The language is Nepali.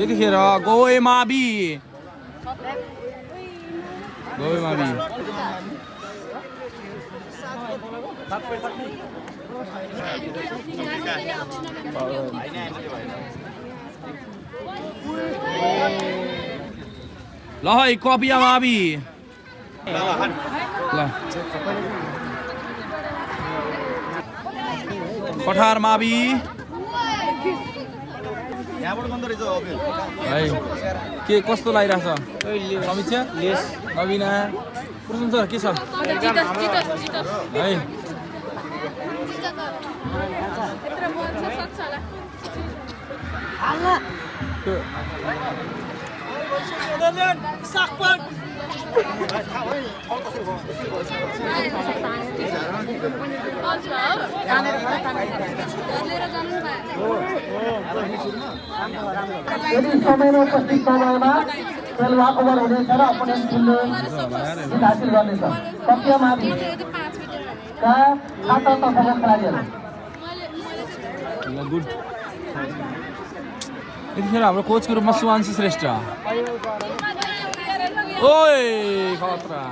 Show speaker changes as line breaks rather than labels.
यतिखेर गए माबी ल है कपिया माबी ल कठार माबी है के कस्तो लागिरहेछ समीक्षा नवीना प्रशंसा के छ है
यदि समयमा उपस्थित समयमा खेल वाकओभर हुनेछ र अपोनेन्ट टिमले जित हासिल गर्नेछ कपिया माविका 7 तर्फका खेलाडीहरू
गुड यतिखेर हाम्रो कोचको रूपमा सुवांशी श्रेष्ठ ओए खतरा